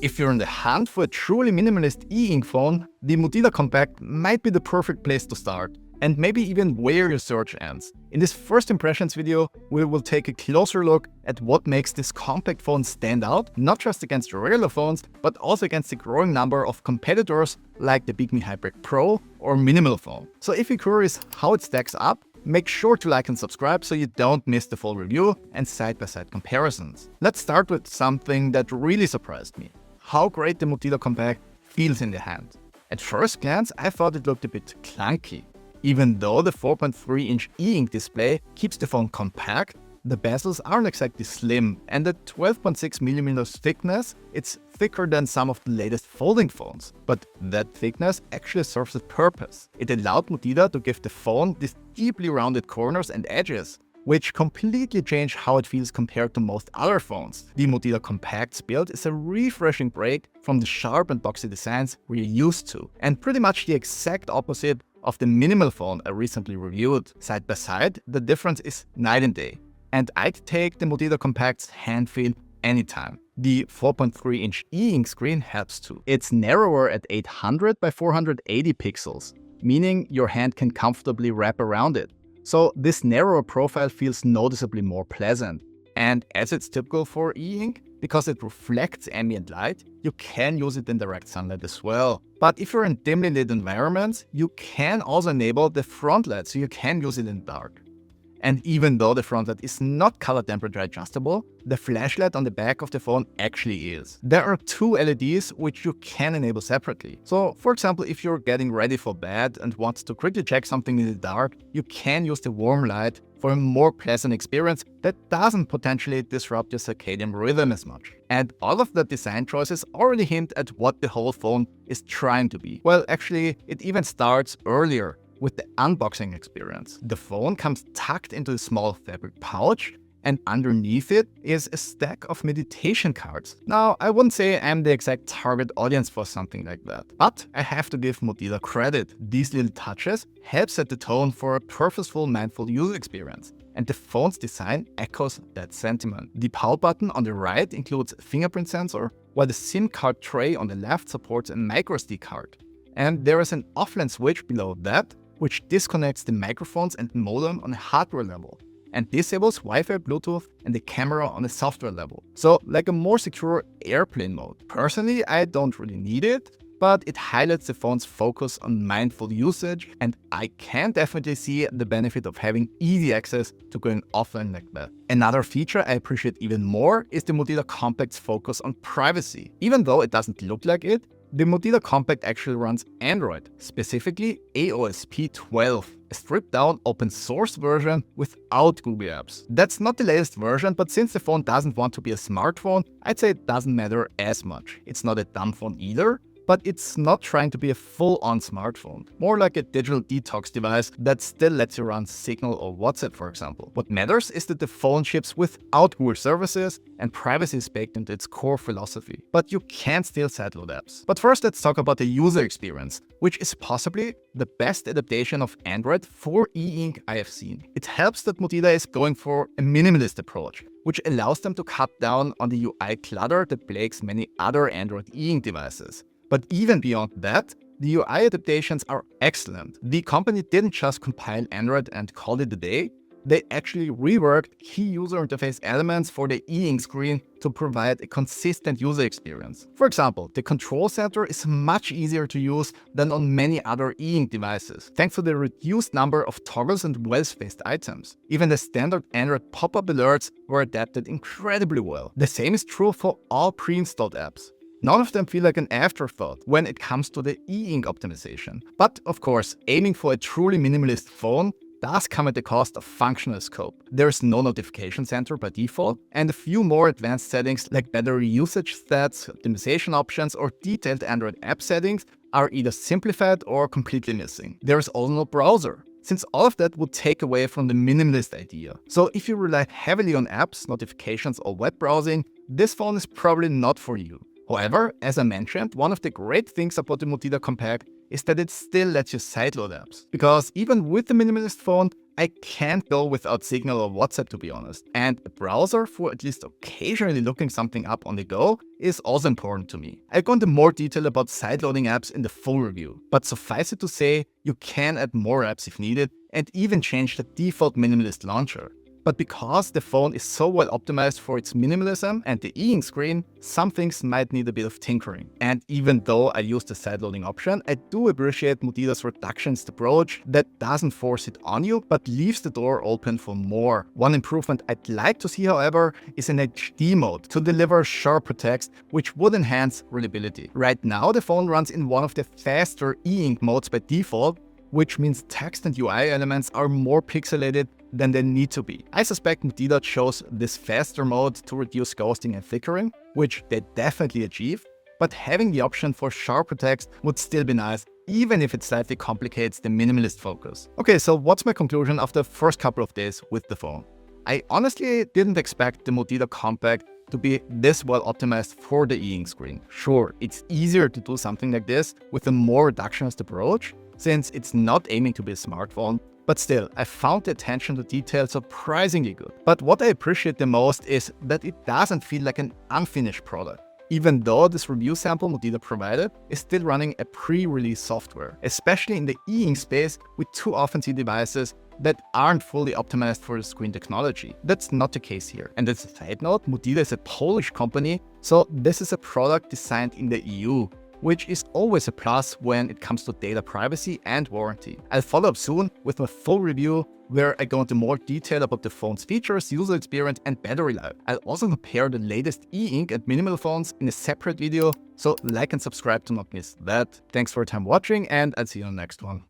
If you're in the hunt for a truly minimalist e-ink phone, the Mudita Kompakt might be the perfect place to start, and maybe even where your search ends. In this first impressions video, we will take a closer look at what makes this compact phone stand out, not just against regular phones, but also against the growing number of competitors like the Bigme Hibreak Pro or Minimal phone. So if you're curious how it stacks up, make sure to like and subscribe so you don't miss the full review and side-by-side comparisons. Let's start with something that really surprised me: how great the Mudita Kompakt feels in the hand. At first glance, I thought it looked a bit clunky. Even though the 4.3-inch e-ink display keeps the phone compact, the bezels aren't exactly slim, and at 12.6mm thickness, it's thicker than some of the latest folding phones. But that thickness actually serves a purpose. It allowed Mudita to give the phone these deeply rounded corners and edges, which completely change how it feels compared to most other phones. The Mudita Kompakt's build is a refreshing break from the sharp and boxy designs we're used to, and pretty much the exact opposite of the Minimal phone I recently reviewed. Side by side, the difference is night and day, and I'd take the Mudita Kompakt's hand feel anytime. The 4.3-inch e-ink screen helps too. It's narrower at 800 by 480 pixels, meaning your hand can comfortably wrap around it. So this narrower profile feels noticeably more pleasant. And as it's typical for e-ink, because it reflects ambient light, you can use it in direct sunlight as well. But if you're in dimly lit environments, you can also enable the front light, so you can use it in dark. And even though the front light is not color temperature adjustable, the flashlight on the back of the phone actually is. There are two LEDs which you can enable separately. So for example, if you're getting ready for bed and want to quickly check something in the dark, you can use the warm light for a more pleasant experience that doesn't potentially disrupt your circadian rhythm as much. And all of the design choices already hint at what the whole phone is trying to be. Well, actually, it even starts earlier with the unboxing experience. The phone comes tucked into a small fabric pouch, and underneath it is a stack of meditation cards. Now, I wouldn't say I'm the exact target audience for something like that, but I have to give Mudita credit. These little touches help set the tone for a purposeful, mindful user experience, and the phone's design echoes that sentiment. The power button on the right includes a fingerprint sensor, while the SIM card tray on the left supports a microSD card. And there is an offline switch below that, which disconnects the microphones and modem on a hardware level, and disables Wi-Fi, Bluetooth, and the camera on a software level. So like a more secure airplane mode. Personally, I don't really need it, but it highlights the phone's focus on mindful usage, and I can definitely see the benefit of having easy access to going offline like that. Another feature I appreciate even more is the Mudita Kompakt's focus on privacy. Even though it doesn't look like it, the Mudita Kompakt actually runs Android, specifically AOSP 12, a stripped-down open-source version without Google apps. That's not the latest version, but since the phone doesn't want to be a smartphone, I'd say it doesn't matter as much. It's not a Dumbphone either, but it's not trying to be a full-on smartphone, more like a digital detox device that still lets you run Signal or WhatsApp, for example. What matters is that the phone ships without Google services, and privacy is baked into its core philosophy. But you can still sideload apps. But first, let's talk about the user experience, which is possibly the best adaptation of Android for e-ink I have seen. It helps that Mudita is going for a minimalist approach, which allows them to cut down on the UI clutter that plagues many other Android e-ink devices. But even beyond that, the UI adaptations are excellent. The company didn't just compile Android and call it a day. They actually reworked key user interface elements for the e-ink screen to provide a consistent user experience. For example, the control center is much easier to use than on many other e-ink devices, thanks to the reduced number of toggles and well-spaced items. Even the standard Android pop-up alerts were adapted incredibly well. The same is true for all pre-installed apps. None of them feel like an afterthought when it comes to the e-ink optimization. But of course, aiming for a truly minimalist phone does come at the cost of functional scope. There's no notification center by default, and a few more advanced settings like battery usage stats, optimization options, or detailed Android app settings are either simplified or completely missing. There's also no browser, since all of that would take away from the minimalist idea. So if you rely heavily on apps, notifications, or web browsing, this phone is probably not for you. However, as I mentioned, one of the great things about the Mudita Kompakt is that it still lets you sideload apps. Because even with the minimalist phone, I can't go without Signal or WhatsApp, to be honest. And a browser for at least occasionally looking something up on the go is also important to me. I'll go into more detail about sideloading apps in the full review, but suffice it to say, you can add more apps if needed and even change the default Minimalist launcher. But because the phone is so well optimized for its minimalism and the e-ink screen, some things might need a bit of tinkering. And even though I use the sideloading option, I do appreciate Mudita's reductionist approach that doesn't force it on you, but leaves the door open for more. One improvement I'd like to see, however, is an HD mode to deliver sharper text, which would enhance readability. Right now, the phone runs in one of the faster e-ink modes by default, which means text and UI elements are more pixelated than they need to be. I suspect Mudita chose this faster mode to reduce ghosting and flickering, which they definitely achieve, but having the option for sharper text would still be nice, even if it slightly complicates the minimalist focus. Okay, so what's my conclusion after the first couple of days with the phone? I honestly didn't expect the Mudita Kompakt to be this well optimized for the e-ink screen. Sure, it's easier to do something like this with a more reductionist approach, since it's not aiming to be a smartphone, but still, I found the attention to detail surprisingly good. But what I appreciate the most is that it doesn't feel like an unfinished product. Even though this review sample Mudita provided is still running a pre-release software, especially in the e-ink space, we too often see devices that aren't fully optimized for the screen technology. That's not the case here. And as a side note, Mudita is a Polish company, so this is a product designed in the EU, which is always a plus when it comes to data privacy and warranty. I'll follow up soon with my full review where I go into more detail about the phone's features, user experience and battery life. I'll also compare the latest e-ink and minimal phones in a separate video, so like and subscribe to not miss that. Thanks for your time watching and I'll see you on the next one.